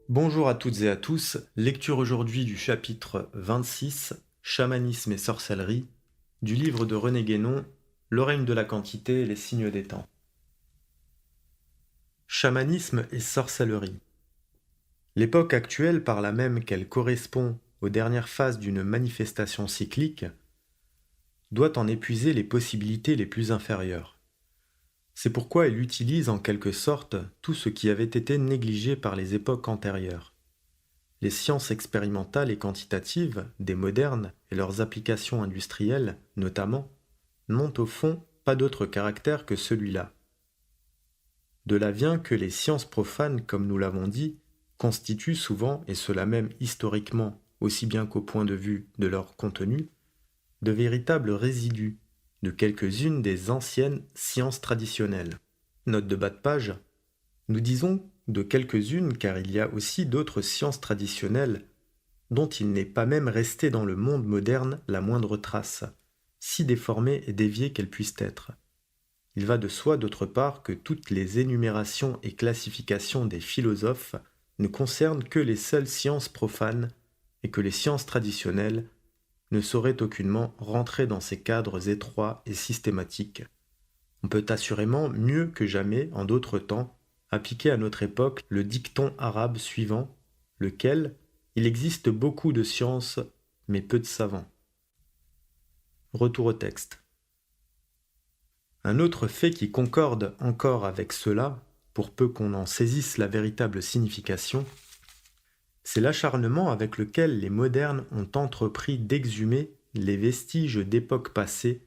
Bonjour à toutes et à tous, lecture aujourd'hui du chapitre 26, Chamanisme et sorcellerie, du livre de René Guénon, Le règne de la quantité et les signes des temps. Chamanisme et sorcellerie. L'époque actuelle, par là même qu'elle correspond aux dernières phases d'une manifestation cyclique, doit en épuiser les possibilités les plus inférieures. C'est pourquoi elle utilise en quelque sorte tout ce qui avait été négligé par les époques antérieures. Les sciences expérimentales et quantitatives des modernes et leurs applications industrielles, notamment, n'ont au fond pas d'autre caractère que celui-là. De là vient que les sciences profanes, comme nous l'avons dit, constituent souvent, et cela même historiquement, aussi bien qu'au point de vue de leur contenu, de véritables résidus de quelques-unes des anciennes sciences traditionnelles. Note de bas de page, nous disons de quelques-unes car il y a aussi d'autres sciences traditionnelles dont il n'est pas même resté dans le monde moderne la moindre trace, si déformée et déviée qu'elle puisse être. Il va de soi d'autre part que toutes les énumérations et classifications des philosophes ne concernent que les seules sciences profanes et que les sciences traditionnelles ne sauraient aucunement rentrer dans ces cadres étroits et systématiques. On peut assurément, mieux que jamais en d'autres temps, appliquer à notre époque le dicton arabe suivant, lequel il existe beaucoup de sciences, mais peu de savants. Retour au texte. Un autre fait qui concorde encore avec cela, pour peu qu'on en saisisse la véritable signification, c'est l'acharnement avec lequel les modernes ont entrepris d'exhumer les vestiges d'époques passées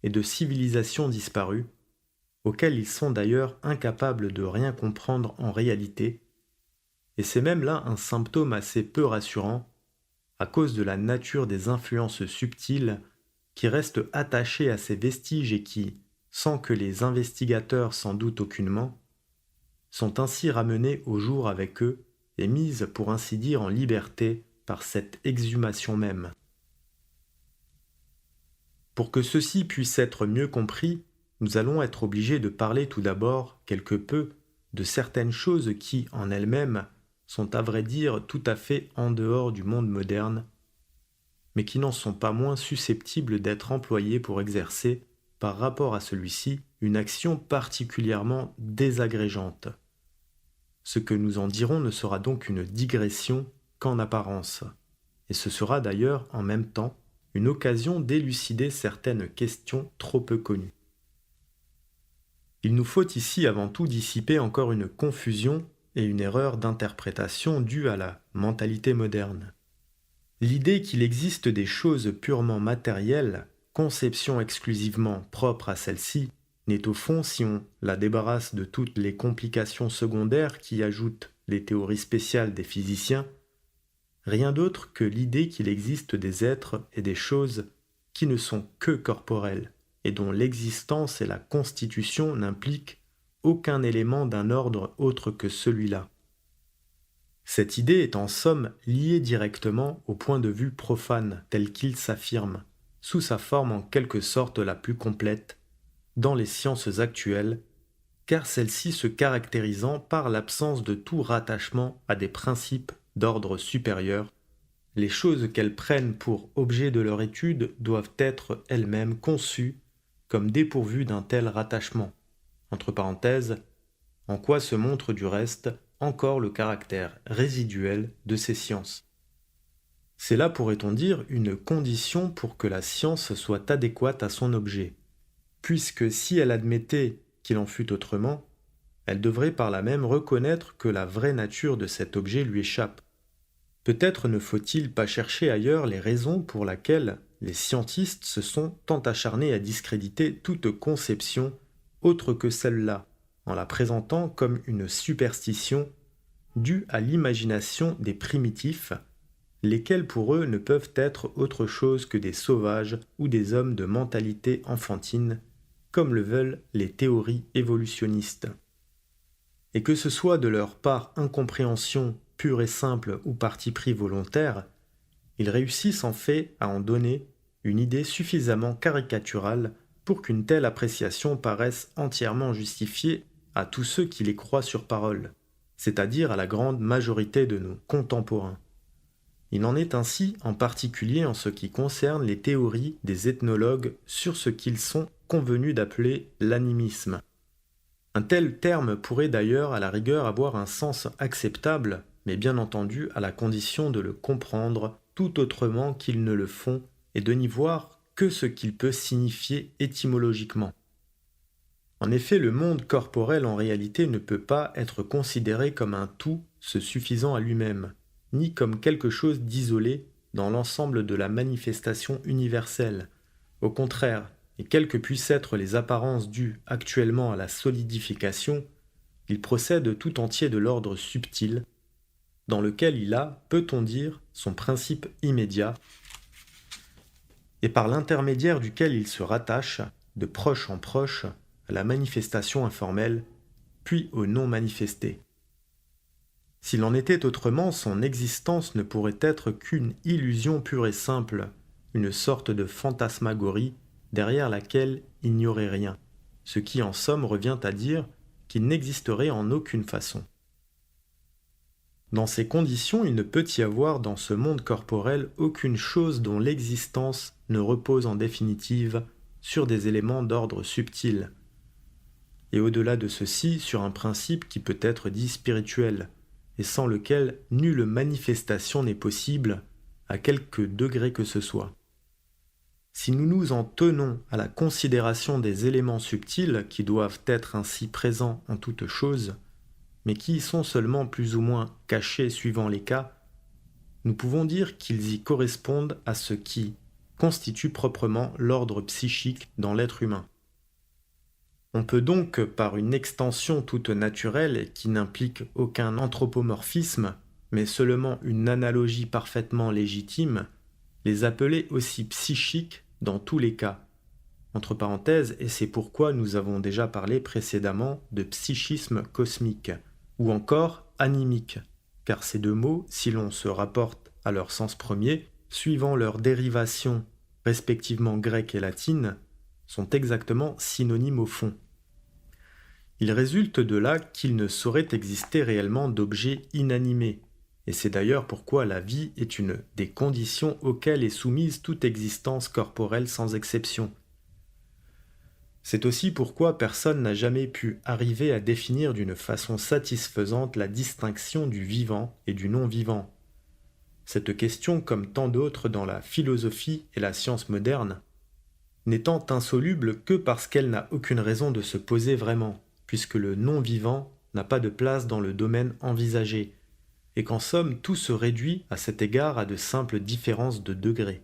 et de civilisations disparues, auxquelles ils sont d'ailleurs incapables de rien comprendre en réalité, et c'est même là un symptôme assez peu rassurant, à cause de la nature des influences subtiles qui restent attachées à ces vestiges et qui, sans que les investigateurs s'en doutent aucunement, sont ainsi ramenées au jour avec eux et mises pour ainsi dire en liberté par cette exhumation même. Pour que ceci puisse être mieux compris, nous allons être obligés de parler tout d'abord, quelque peu, de certaines choses qui, en elles-mêmes, sont à vrai dire tout à fait en dehors du monde moderne, mais qui n'en sont pas moins susceptibles d'être employées pour exercer, par rapport à celui-ci, une action particulièrement désagrégeante. Ce que nous en dirons ne sera donc une digression qu'en apparence, et ce sera d'ailleurs en même temps une occasion d'élucider certaines questions trop peu connues. Il nous faut ici avant tout dissiper encore une confusion et une erreur d'interprétation due à la mentalité moderne. L'idée qu'il existe des choses purement matérielles, conception exclusivement propre à celle-ci, n'est au fond, si on la débarrasse de toutes les complications secondaires qui ajoutent les théories spéciales des physiciens, rien d'autre que l'idée qu'il existe des êtres et des choses qui ne sont que corporels et dont l'existence et la constitution n'impliquent aucun élément d'un ordre autre que celui-là. Cette idée est en somme liée directement au point de vue profane tel qu'il s'affirme, sous sa forme en quelque sorte la plus complète, dans les sciences actuelles, car celles-ci se caractérisant par l'absence de tout rattachement à des principes d'ordre supérieur, les choses qu'elles prennent pour objet de leur étude doivent être elles-mêmes conçues comme dépourvues d'un tel rattachement. Entre parenthèses, en quoi se montre du reste encore le caractère résiduel de ces sciences. C'est là, pourrait-on dire, une condition pour que la science soit adéquate à son objet, puisque si elle admettait qu'il en fût autrement, elle devrait par là même reconnaître que la vraie nature de cet objet lui échappe. Peut-être ne faut-il pas chercher ailleurs les raisons pour lesquelles les scientistes se sont tant acharnés à discréditer toute conception autre que celle-là, en la présentant comme une superstition due à l'imagination des primitifs, lesquels pour eux ne peuvent être autre chose que des sauvages ou des hommes de mentalité enfantine, comme le veulent les théories évolutionnistes. Et que ce soit de leur part incompréhension pure et simple ou parti pris volontaire, ils réussissent en fait à en donner une idée suffisamment caricaturale pour qu'une telle appréciation paraisse entièrement justifiée à tous ceux qui les croient sur parole, c'est-à-dire à la grande majorité de nos contemporains. Il en est ainsi en particulier en ce qui concerne les théories des ethnologues sur ce qu'ils sont convenus d'appeler l'animisme. Un tel terme pourrait d'ailleurs à la rigueur avoir un sens acceptable, mais bien entendu à la condition de le comprendre tout autrement qu'ils ne le font et de n'y voir que ce qu'il peut signifier étymologiquement. En effet, le monde corporel en réalité ne peut pas être considéré comme un tout se suffisant à lui-même, ni comme quelque chose d'isolé dans l'ensemble de la manifestation universelle. Au contraire, et quelles que puissent être les apparences dues actuellement à la solidification, il procède tout entier de l'ordre subtil, dans lequel il a, peut-on dire, son principe immédiat, et par l'intermédiaire duquel il se rattache, de proche en proche, à la manifestation informelle, puis au non manifesté. S'il en était autrement, son existence ne pourrait être qu'une illusion pure et simple, une sorte de fantasmagorie derrière laquelle il n'y aurait rien, ce qui en somme revient à dire qu'il n'existerait en aucune façon. Dans ces conditions, il ne peut y avoir dans ce monde corporel aucune chose dont l'existence ne repose en définitive sur des éléments d'ordre subtil, et au-delà de ceci sur un principe qui peut être dit spirituel, et sans lequel nulle manifestation n'est possible, à quelque degré que ce soit. Si nous nous en tenons à la considération des éléments subtils qui doivent être ainsi présents en toute chose, mais qui y sont seulement plus ou moins cachés suivant les cas, nous pouvons dire qu'ils y correspondent à ce qui constitue proprement l'ordre psychique dans l'être humain. On peut donc, par une extension toute naturelle et qui n'implique aucun anthropomorphisme, mais seulement une analogie parfaitement légitime, les appeler aussi psychiques dans tous les cas. Entre parenthèses, et c'est pourquoi nous avons déjà parlé précédemment de psychisme cosmique, ou encore animique, car ces deux mots, si l'on se rapporte à leur sens premier, suivant leur dérivation respectivement grecque et latine, sont exactement synonymes au fond. Il résulte de là qu'il ne saurait exister réellement d'objets inanimés, et c'est d'ailleurs pourquoi la vie est une des conditions auxquelles est soumise toute existence corporelle sans exception. C'est aussi pourquoi personne n'a jamais pu arriver à définir d'une façon satisfaisante la distinction du vivant et du non-vivant. Cette question, comme tant d'autres dans la philosophie et la science moderne, n'étant insoluble que parce qu'elle n'a aucune raison de se poser vraiment, puisque le non-vivant n'a pas de place dans le domaine envisagé, et qu'en somme tout se réduit à cet égard à de simples différences de degrés.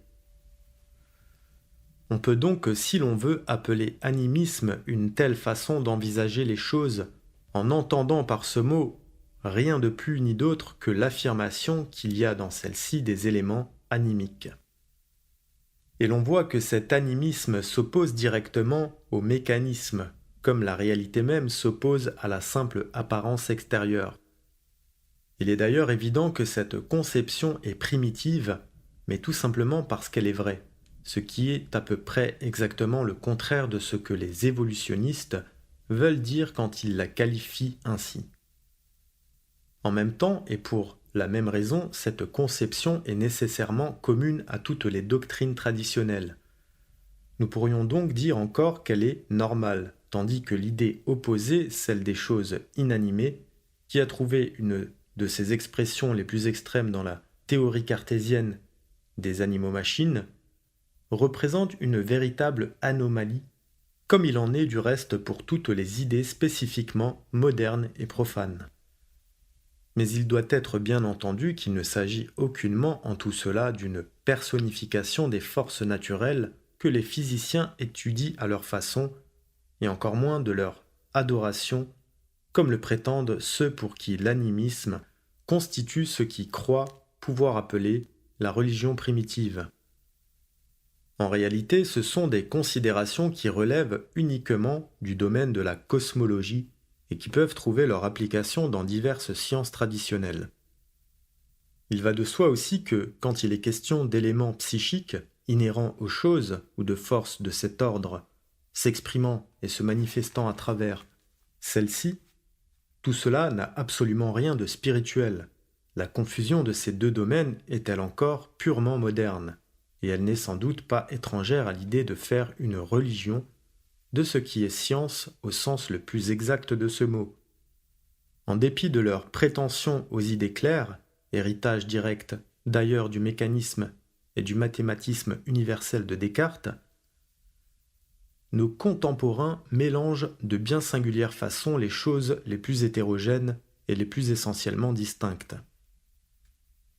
On peut donc, si l'on veut, appeler animisme une telle façon d'envisager les choses, en entendant par ce mot rien de plus ni d'autre que l'affirmation qu'il y a dans celle-ci des éléments animiques. Et l'on voit que cet animisme s'oppose directement au mécanisme, comme la réalité même s'oppose à la simple apparence extérieure. Il est d'ailleurs évident que cette conception est primitive, mais tout simplement parce qu'elle est vraie, ce qui est à peu près exactement le contraire de ce que les évolutionnistes veulent dire quand ils la qualifient ainsi. En même temps, et pour la même raison, cette conception est nécessairement commune à toutes les doctrines traditionnelles. Nous pourrions donc dire encore qu'elle est normale, tandis que l'idée opposée, celle des choses inanimées, qui a trouvé une de ses expressions les plus extrêmes dans la théorie cartésienne des animaux-machines, représente une véritable anomalie, comme il en est du reste pour toutes les idées spécifiquement modernes et profanes. Mais il doit être bien entendu qu'il ne s'agit aucunement en tout cela d'une personnification des forces naturelles que les physiciens étudient à leur façon, et encore moins de leur adoration, comme le prétendent ceux pour qui l'animisme constitue ce qu'ils croient pouvoir appeler la religion primitive. En réalité, ce sont des considérations qui relèvent uniquement du domaine de la cosmologie et qui peuvent trouver leur application dans diverses sciences traditionnelles. Il va de soi aussi que, quand il est question d'éléments psychiques inhérents aux choses ou de forces de cet ordre, s'exprimant et se manifestant à travers celles-ci, Tout cela n'a absolument rien de spirituel. La confusion de ces deux domaines est-elle encore purement moderne, et elle n'est sans doute pas étrangère à l'idée de faire une religion de ce qui est science au sens le plus exact de ce mot. En dépit de leur prétention aux idées claires, héritage direct d'ailleurs du mécanisme et du mathématisme universel de Descartes, nos contemporains mélangent de bien singulière façon les choses les plus hétérogènes et les plus essentiellement distinctes.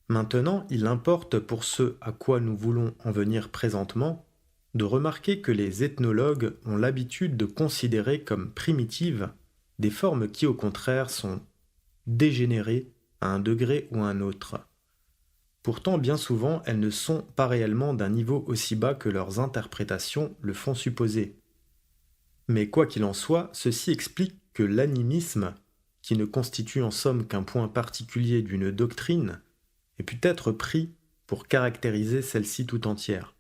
Maintenant, il importe pour ce à quoi nous voulons en venir présentement, de remarquer que les ethnologues ont l'habitude de considérer comme primitives des formes qui au contraire sont dégénérées à un degré ou à un autre. Pourtant, bien souvent, elles ne sont pas réellement d'un niveau aussi bas que leurs interprétations le font supposer. Mais quoi qu'il en soit, ceci explique que l'animisme, qui ne constitue en somme qu'un point particulier d'une doctrine, ait pu être pris pour caractériser celle-ci tout entière.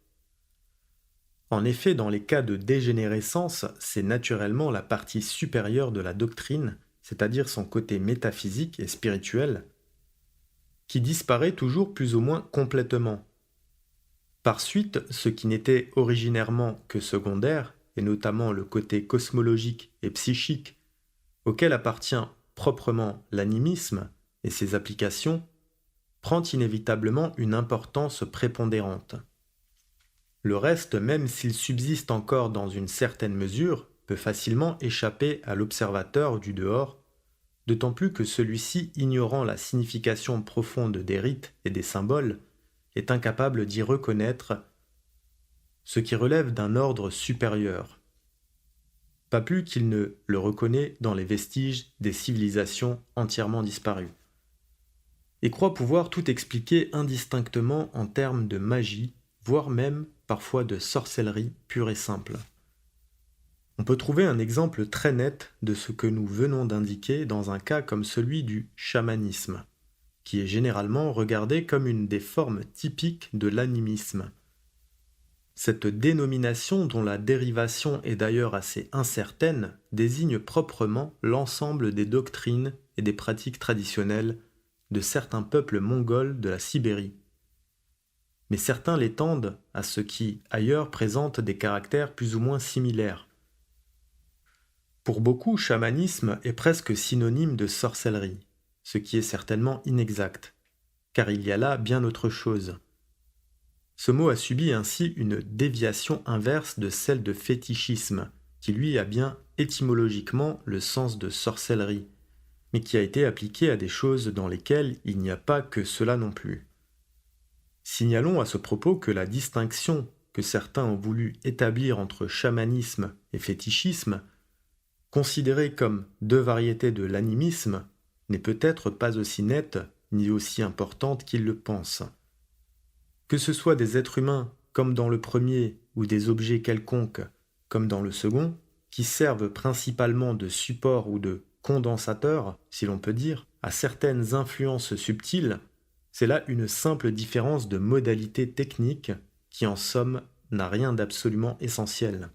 En effet, dans les cas de dégénérescence, c'est naturellement la partie supérieure de la doctrine, c'est-à-dire son côté métaphysique et spirituel, qui disparaît toujours plus ou moins complètement. Par suite, ce qui n'était originairement que secondaire, et notamment le côté cosmologique et psychique, auquel appartient proprement l'animisme et ses applications, prend inévitablement une importance prépondérante. Le reste, même s'il subsiste encore dans une certaine mesure, peut facilement échapper à l'observateur du dehors, d'autant plus que celui-ci, ignorant la signification profonde des rites et des symboles, est incapable d'y reconnaître ce qui relève d'un ordre supérieur, pas plus qu'il ne le reconnaît dans les vestiges des civilisations entièrement disparues, et croit pouvoir tout expliquer indistinctement en termes de magie, voire même parfois de sorcellerie pure et simple. On peut trouver un exemple très net de ce que nous venons d'indiquer dans un cas comme celui du chamanisme, qui est généralement regardé comme une des formes typiques de l'animisme. Cette dénomination, dont la dérivation est d'ailleurs assez incertaine, désigne proprement l'ensemble des doctrines et des pratiques traditionnelles de certains peuples mongols de la Sibérie. Mais certains l'étendent à ce qui, ailleurs, présente des caractères plus ou moins similaires. Pour beaucoup, chamanisme est presque synonyme de sorcellerie, ce qui est certainement inexact, car il y a là bien autre chose. Ce mot a subi ainsi une déviation inverse de celle de fétichisme, qui lui a bien étymologiquement le sens de sorcellerie, mais qui a été appliqué à des choses dans lesquelles il n'y a pas que cela non plus. Signalons à ce propos que la distinction que certains ont voulu établir entre chamanisme et fétichisme, considérée comme deux variétés de l'animisme, n'est peut-être pas aussi nette ni aussi importante qu'ils le pensent. Que ce soit des êtres humains comme dans le premier ou des objets quelconques comme dans le second, qui servent principalement de support ou de condensateur, si l'on peut dire, à certaines influences subtiles, c'est là une simple différence de modalité technique qui en somme n'a rien d'absolument essentiel.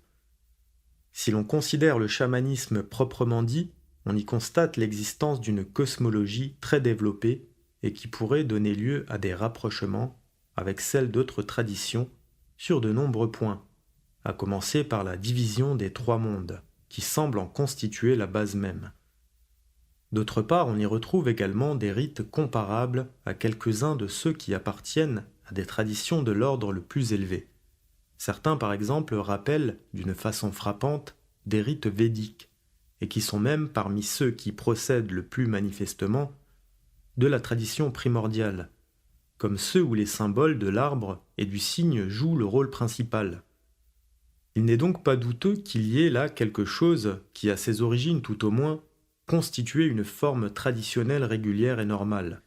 Si l'on considère le chamanisme proprement dit, on y constate l'existence d'une cosmologie très développée et qui pourrait donner lieu à des rapprochements avec celle d'autres traditions sur de nombreux points, à commencer par la division des trois mondes, qui semble en constituer la base même. D'autre part, on y retrouve également des rites comparables à quelques-uns de ceux qui appartiennent à des traditions de l'ordre le plus élevé. Certains, par exemple, rappellent d'une façon frappante des rites védiques, et qui sont même parmi ceux qui procèdent le plus manifestement de la tradition primordiale, comme ceux où les symboles de l'arbre et du cygne jouent le rôle principal. Il n'est donc pas douteux qu'il y ait là quelque chose qui, à ses origines tout au moins, constituait une forme traditionnelle régulière et normale.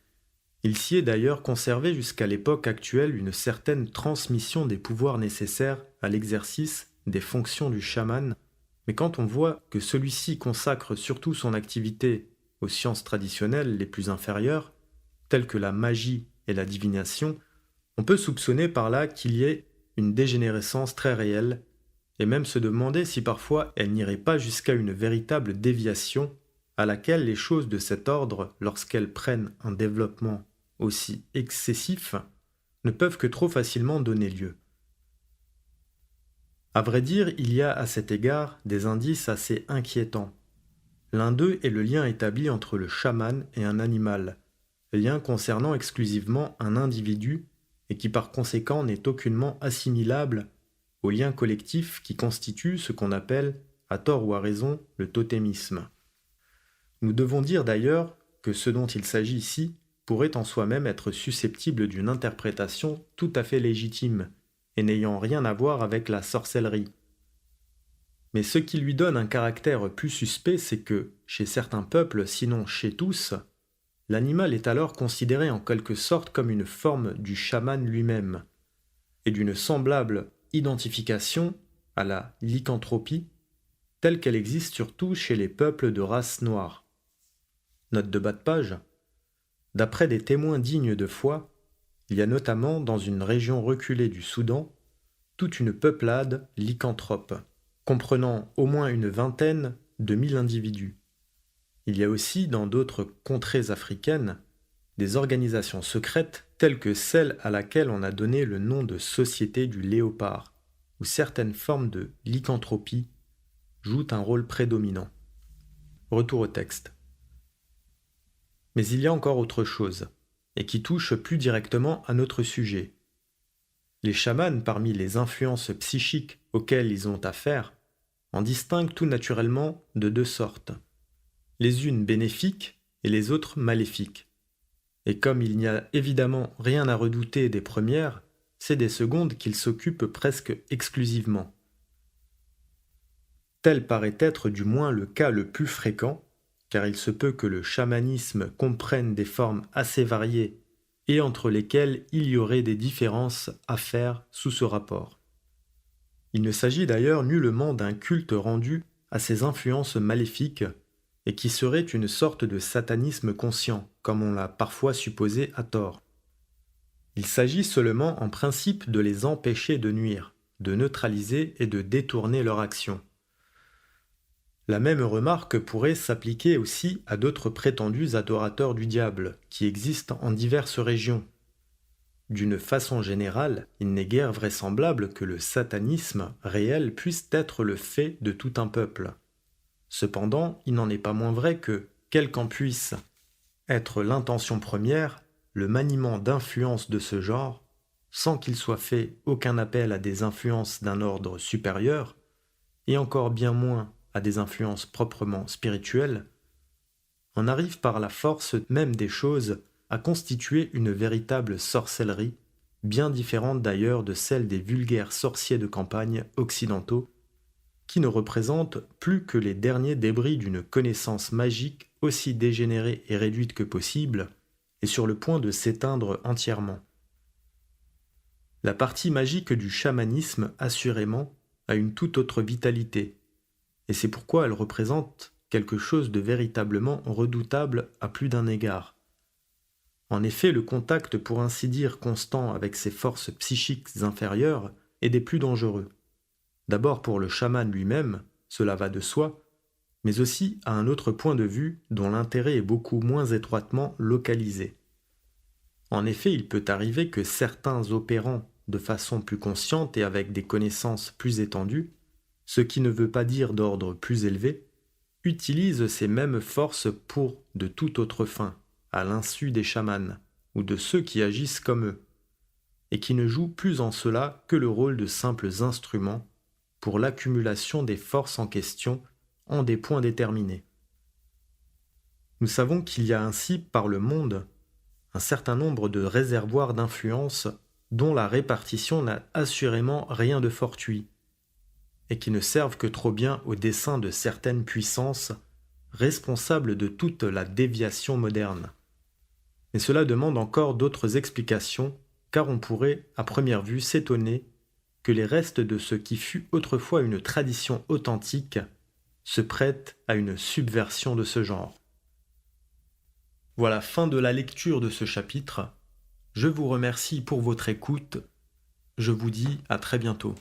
Il s'y est d'ailleurs conservé jusqu'à l'époque actuelle une certaine transmission des pouvoirs nécessaires à l'exercice des fonctions du chaman, mais quand on voit que celui-ci consacre surtout son activité aux sciences traditionnelles les plus inférieures, telles que la magie et la divination, on peut soupçonner par là qu'il y ait une dégénérescence très réelle, et même se demander si parfois elle n'irait pas jusqu'à une véritable déviation à laquelle les choses de cet ordre, lorsqu'elles prennent un développement aussi excessif, ne peuvent que trop facilement donner lieu. À vrai dire, il y a à cet égard des indices assez inquiétants. L'un d'eux est le lien établi entre le chaman et un animal, lien concernant exclusivement un individu et qui par conséquent n'est aucunement assimilable au lien collectif qui constitue ce qu'on appelle, à tort ou à raison, le totémisme. Nous devons dire d'ailleurs que ce dont il s'agit ici pourrait en soi-même être susceptible d'une interprétation tout à fait légitime et n'ayant rien à voir avec la sorcellerie. Mais ce qui lui donne un caractère plus suspect, c'est que, chez certains peuples, sinon chez tous, l'animal est alors considéré en quelque sorte comme une forme du chaman lui-même, et d'une semblable identification à la lycanthropie, telle qu'elle existe surtout chez les peuples de race noire. Note de bas de page. D'après des témoins dignes de foi, il y a notamment dans une région reculée du Soudan toute une peuplade lycanthrope, comprenant au moins une vingtaine de 1000 individus. Il y a aussi dans d'autres contrées africaines des organisations secrètes telles que celle à laquelle on a donné le nom de Société du Léopard, où certaines formes de lycanthropie jouent un rôle prédominant. Retour au texte. Mais il y a encore autre chose, et qui touche plus directement à notre sujet. Les chamans, parmi les influences psychiques auxquelles ils ont affaire, en distinguent tout naturellement de deux sortes, les unes bénéfiques et les autres maléfiques. Et comme il n'y a évidemment rien à redouter des premières, c'est des secondes qu'ils s'occupent presque exclusivement. Tel paraît être du moins le cas le plus fréquent, car il se peut que le chamanisme comprenne des formes assez variées et entre lesquelles il y aurait des différences à faire sous ce rapport. Il ne s'agit d'ailleurs nullement d'un culte rendu à ces influences maléfiques et qui serait une sorte de satanisme conscient, comme on l'a parfois supposé à tort. Il s'agit seulement en principe de les empêcher de nuire, de neutraliser et de détourner leur action. La même remarque pourrait s'appliquer aussi à d'autres prétendus adorateurs du diable, qui existent en diverses régions. D'une façon générale, il n'est guère vraisemblable que le satanisme réel puisse être le fait de tout un peuple. Cependant, il n'en est pas moins vrai que, quelle qu'en puisse être l'intention première, le maniement d'influences de ce genre, sans qu'il soit fait aucun appel à des influences d'un ordre supérieur, et encore bien moins à des influences proprement spirituelles, en arrive par la force même des choses à constituer une véritable sorcellerie, bien différente d'ailleurs de celle des vulgaires sorciers de campagne occidentaux, qui ne représentent plus que les derniers débris d'une connaissance magique aussi dégénérée et réduite que possible, et sur le point de s'éteindre entièrement. La partie magique du chamanisme, assurément, a une toute autre vitalité, et c'est pourquoi elle représente quelque chose de véritablement redoutable à plus d'un égard. En effet, le contact pour ainsi dire constant avec ces forces psychiques inférieures est des plus dangereux. D'abord pour le chaman lui-même, cela va de soi, mais aussi à un autre point de vue dont l'intérêt est beaucoup moins étroitement localisé. En effet, il peut arriver que certains opérant de façon plus consciente et avec des connaissances plus étendues, ce qui ne veut pas dire d'ordre plus élevé, utilisent ces mêmes forces pour de toute autre fin, à l'insu des chamans, ou de ceux qui agissent comme eux, et qui ne jouent plus en cela que le rôle de simples instruments pour l'accumulation des forces en question en des points déterminés. Nous savons qu'il y a ainsi par le monde un certain nombre de réservoirs d'influence dont la répartition n'a assurément rien de fortuit, et qui ne servent que trop bien aux desseins de certaines puissances responsables de toute la déviation moderne. Mais cela demande encore d'autres explications, car on pourrait, à première vue, s'étonner que les restes de ce qui fut autrefois une tradition authentique se prêtent à une subversion de ce genre. Voilà, fin de la lecture de ce chapitre. Je vous remercie pour votre écoute. Je vous dis à très bientôt.